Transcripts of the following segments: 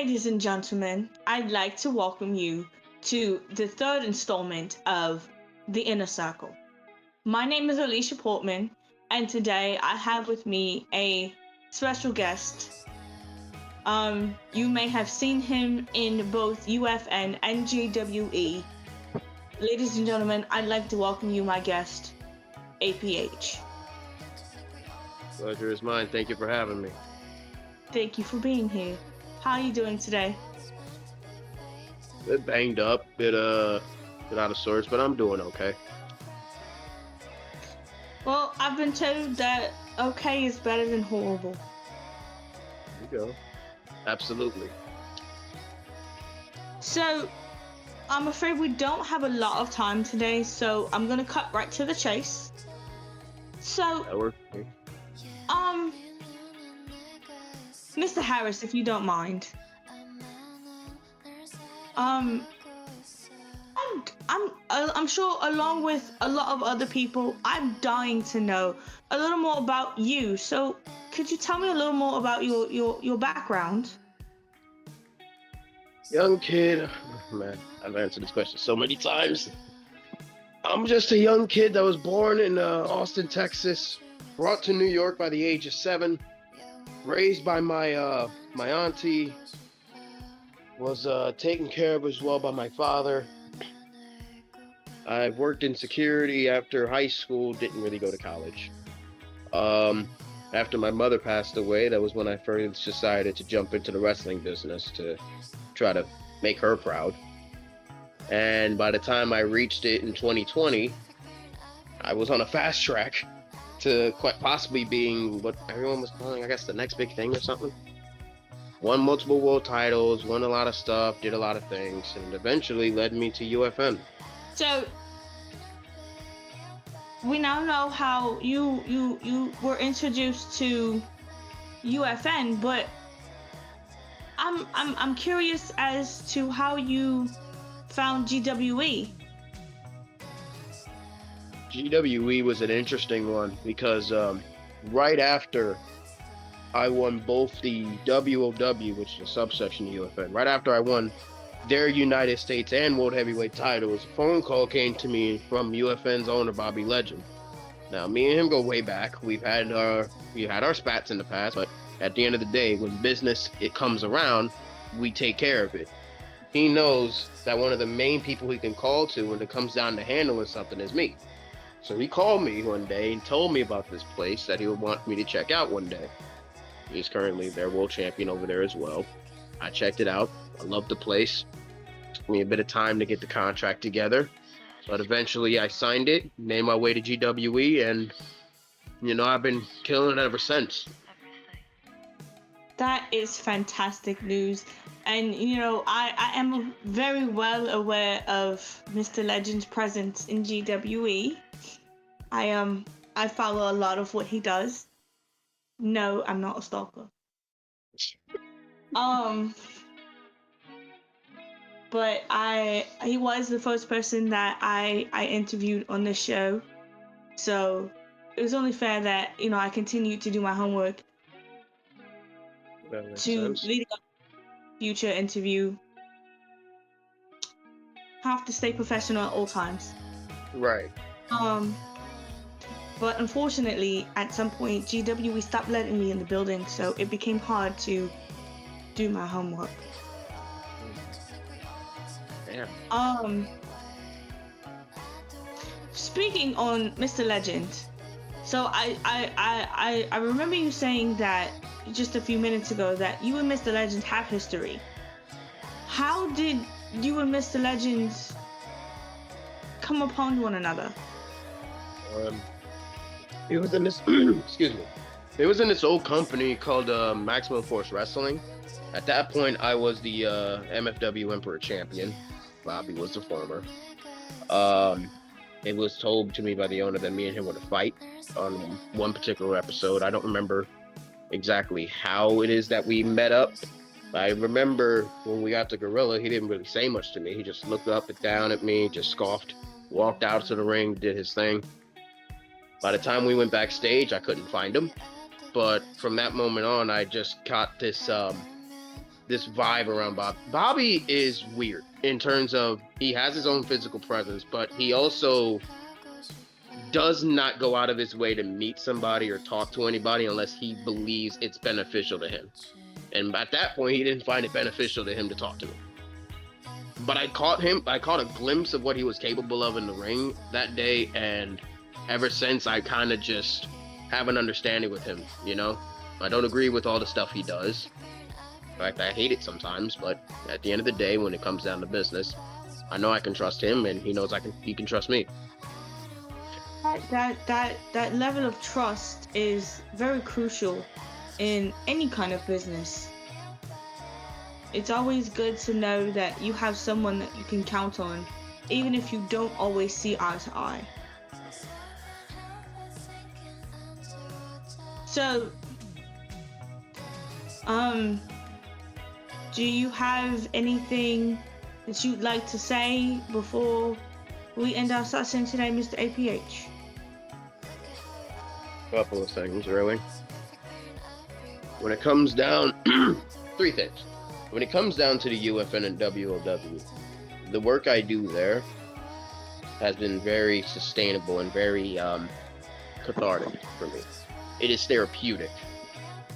Ladies and gentlemen, I'd like to welcome you to the third installment of The Inner Circle. My name is Alicia Portman, and today I have with me a special guest. You may have seen him in both UFN and GWE. Ladies and gentlemen, I'd like to welcome you, my guest, APH. Pleasure is mine. Thank you for having me. Thank you for being here. How are you doing today? Bit banged up, bit out of sorts, but I'm doing okay. Well, I've been told that okay is better than horrible. There you go. Absolutely. So, I'm afraid we don't have a lot of time today, so I'm gonna cut right to the chase. So, That works. Mr. Harris, if you don't mind. I'm sure, along with a lot of other people, I'm dying to know a little more about you. So, could you tell me a little more about your background? Young kid, man, I've answered this question so many times. I'm just a young kid that was born in Austin, Texas, brought to New York by the age of 7, raised by my auntie, was taken care of as well by my father. I worked in security after high school, didn't really go to college. After my mother passed away, that was when I first decided to jump into the wrestling business to try to make her proud. And by the time I reached it in 2020, I was on a fast track to quite possibly being what everyone was calling, I guess, the next big thing or something. Won multiple world titles, won a lot of stuff, did a lot of things, and eventually led me to UFN. So, we now know how you were introduced to UFN, but I'm curious as to how you found GWE. GWE was an interesting one because right after I won both the WOW, which is a subsection of UFN, right after I won their United States and World Heavyweight titles, a phone call came to me from UFN's owner, Bobby Legend. Now, me and him go way back. We had our spats in the past, but at the end of the day, when business it comes around, we take care of it. He knows that one of the main people he can call to when it comes down to handling something is me. So he called me one day and told me about this place that he would want me to check out one day. He's currently their world champion over there as well. I checked it out. I loved the place. Took me a bit of time to get the contract together, but eventually I signed it, made my way to GWE, and I've been killing it ever since. That is fantastic news. And I am very well aware of Mr. Legend's presence in GWE. I follow a lot of what he does. No, I'm not a stalker. But he was the first person that I interviewed on this show. So it was only fair that, I continued to do my homework to lead up future interview. Have to stay professional at all times. Right. But unfortunately, at some point, GWE stopped letting me in the building, so it became hard to do my homework. Damn. Speaking on Mr. Legend, so I remember you saying that just a few minutes ago that you and Mr. Legend have history. How did you and Mr. Legend come upon one another? It was in this excuse me. It was in this old company called Maximum Force Wrestling. At that point, I was the MFW Emperor Champion. Bobby was the former. It was told to me by the owner that me and him were to fight on one particular episode. I don't remember exactly how it is that we met up. I remember when we got to Gorilla, he didn't really say much to me. He just looked up and down at me, just scoffed, walked out to the ring, did his thing. By the time we went backstage, I couldn't find him. But from that moment on, I just got this this vibe around Bob. Bobby is weird in terms of he has his own physical presence, but he also does not go out of his way to meet somebody or talk to anybody unless he believes it's beneficial to him. And at that point, he didn't find it beneficial to him to talk to me. But I caught a glimpse of what he was capable of in the ring that day, and ever since, I kind of just have an understanding with him, you know? I don't agree with all the stuff he does. In fact, I hate it sometimes, but at the end of the day, when it comes down to business, I know I can trust him, and he knows he can trust me. That level of trust is very crucial in any kind of business. It's always good to know that you have someone that you can count on, even if you don't always see eye to eye. So, do you have anything that you'd like to say before we end our session today, Mr. APH? Couple of things, really. When it comes down, three things. When it comes down to the UFN and WOW, the work I do there has been very sustainable and very cathartic for me. It is therapeutic.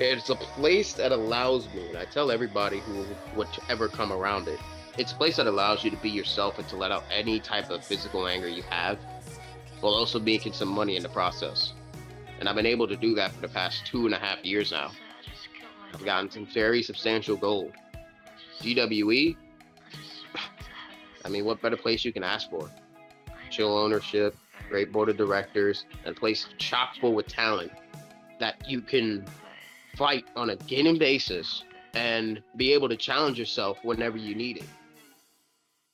It's a place that allows me, and I tell everybody who would ever come around it, it's a place that allows you to be yourself and to let out any type of physical anger you have, while also making some money in the process. And I've been able to do that for the past 2.5 years now. I've gotten some very substantial gold. GWE, I mean, what better place you can ask for? Chill ownership, great board of directors, and a place chock full with talent that you can fight on a game basis and be able to challenge yourself whenever you need it.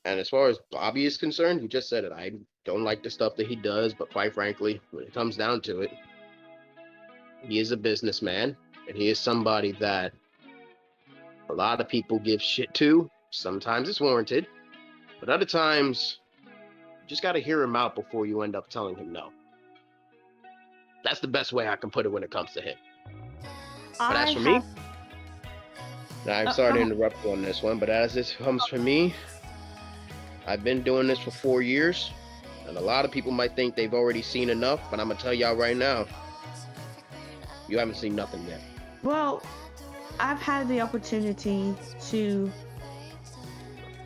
And as far as Bobby is concerned, he just said it. I don't like the stuff that he does, but quite frankly, when it comes down to it, he is a businessman, and he is somebody that a lot of people give shit to. Sometimes it's warranted, but other times you just got to hear him out before you end up telling him no. That's the best way I can put it when it comes to him. But as for me, I'm sorry to interrupt you on this one, but as this comes for me, I've been doing this for 4 years, and a lot of people might think they've already seen enough, but I'm gonna tell y'all right now, you haven't seen nothing yet. Well, I've had the opportunity to,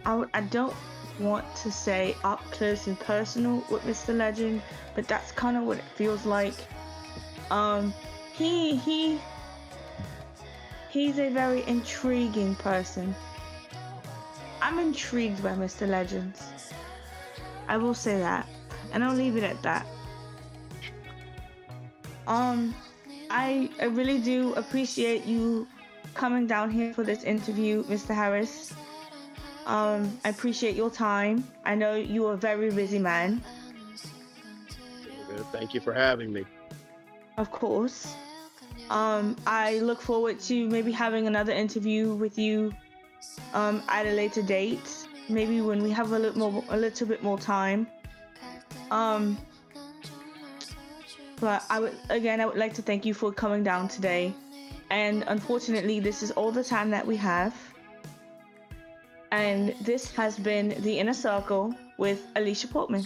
I don't want to say up close and personal with Mr. Legend, but that's kind of what it feels like. He's a very intriguing person. I'm intrigued by Mr. Legend. I will say that, and I'll leave it at that. I really do appreciate you coming down here for this interview, Mr. Harris. I appreciate your time. I know you're a very busy man. Thank you for having me. Of course. I look forward to maybe having another interview with you at a later date, maybe when we have a little bit more time. But I would like to thank you for coming down today. And unfortunately, this is all the time that we have. And this has been The Inner Circle with Alicia Portman.